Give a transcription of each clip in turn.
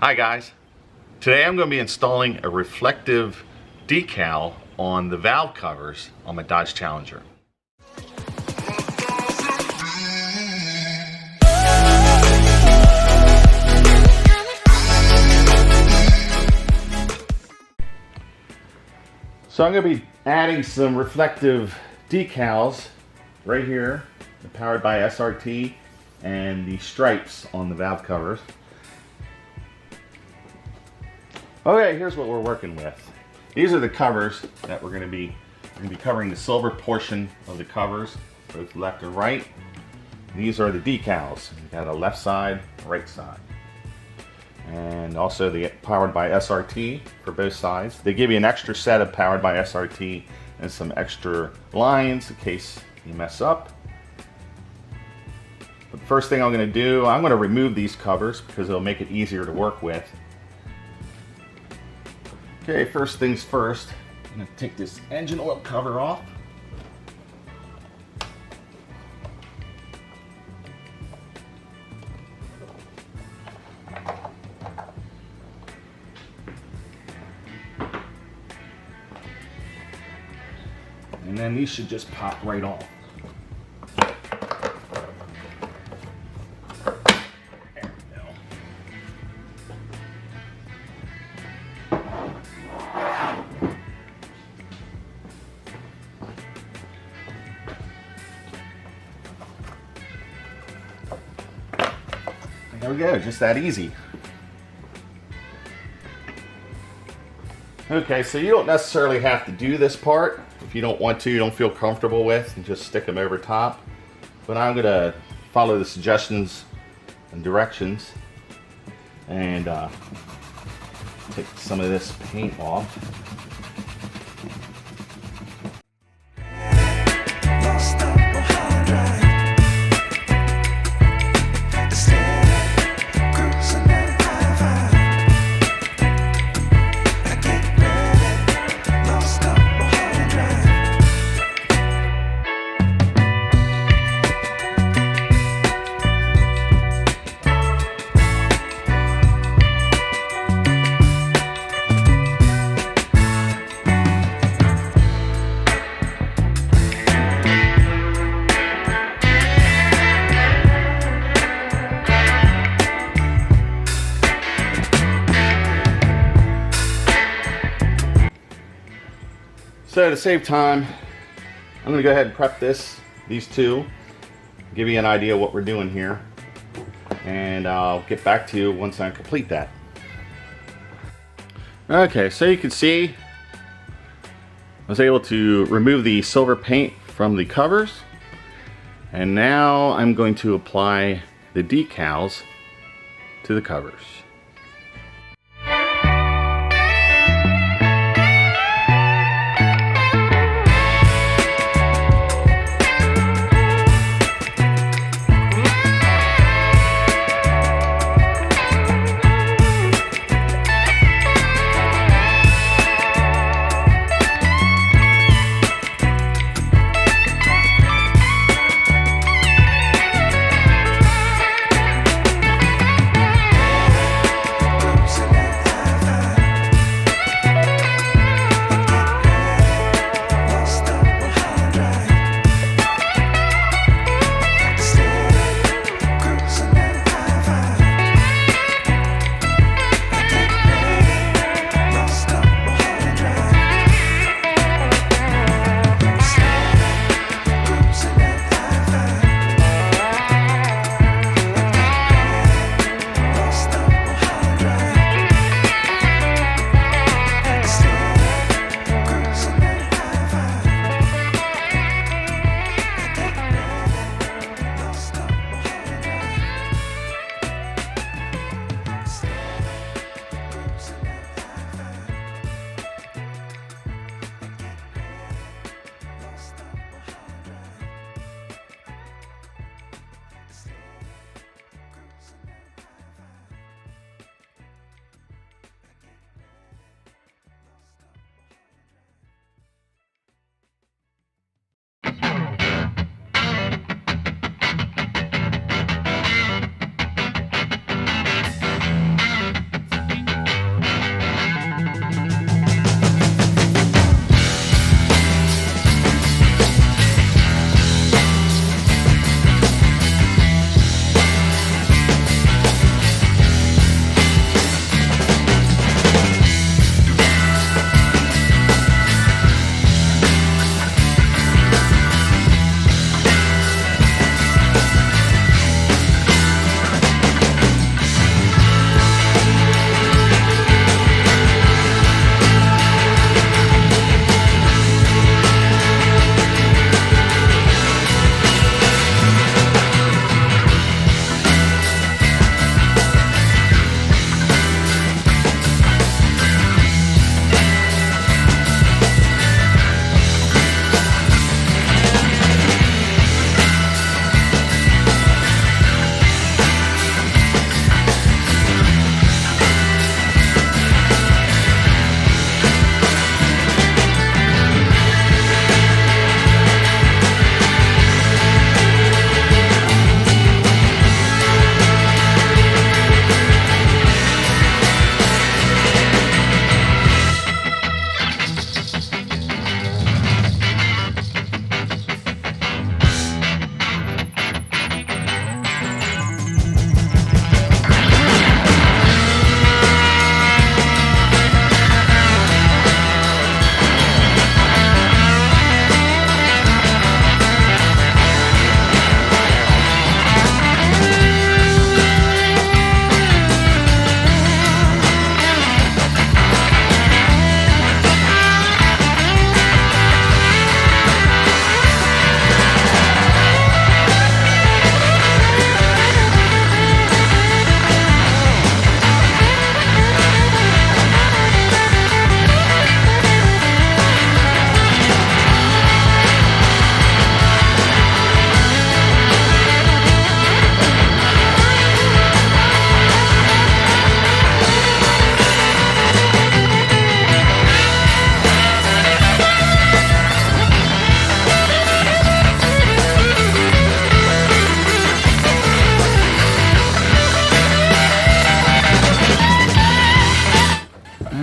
Hi guys, today I'm going to be installing a reflective decal on the valve covers on my Dodge Challenger. So I'm going to be adding some reflective decals right here, powered by SRT, and the stripes on the valve covers. Okay, here's what we're working with. These are the covers that we're going to be covering the silver portion of the covers, both left and right. These are the decals. You've got a left side, right side. And also the powered by SRT for both sides. They give you an extra set of powered by SRT and some extra lines in case you mess up. But the first thing I'm going to do, I'm going to remove these covers because it'll make it easier to work with. Okay, first things first, I'm going to take this engine oil cover off. And then these should just pop right off. There we go, just that easy. Okay, so you don't necessarily have to do this part. If you don't want to, you don't feel comfortable with, and just stick them over top. But I'm gonna follow the suggestions and directions and take some of this paint off. So to save time, I'm going to go ahead and prep these two, give you an idea of what we're doing here, and I'll get back to you once I complete that. Okay, so you can see I was able to remove the silver paint from the covers, and now I'm going to apply the decals to the covers.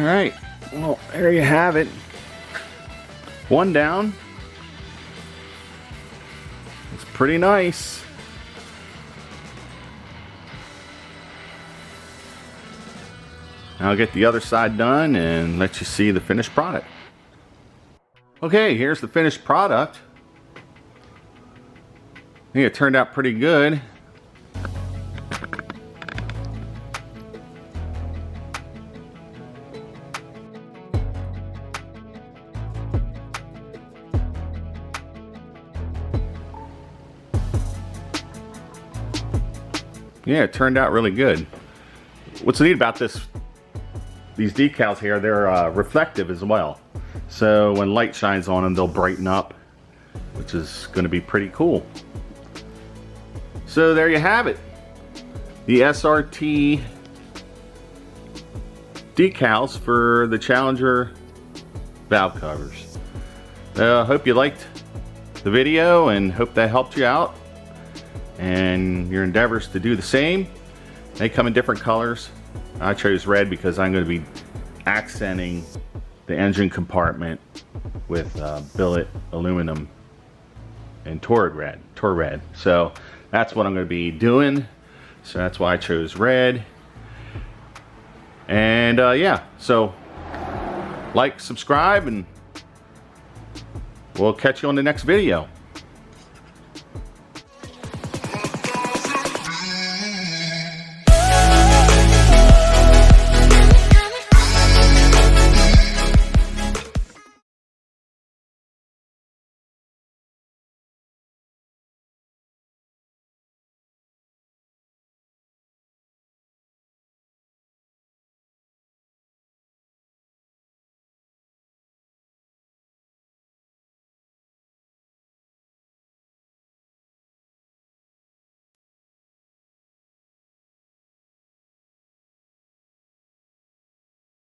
right, well, there you have it. One down. It's pretty nice. I'll get the other side done and let you see the finished product. Okay, here's the finished product. I think it turned out pretty good. Yeah, it turned out really good. What's neat about these decals here, they're reflective as well. So when light shines on them, they'll brighten up, which is going to be pretty cool. So there you have it. The SRT decals for the Challenger valve covers. Hope you liked the video and hope that helped you out and your endeavors to do the same. They come in different colors. I chose red because I'm going to be accenting the engine compartment with billet aluminum and Torrid red. So that's what I'm going to be doing. So that's why I chose red. And yeah, so like, subscribe, and we'll catch you on the next video.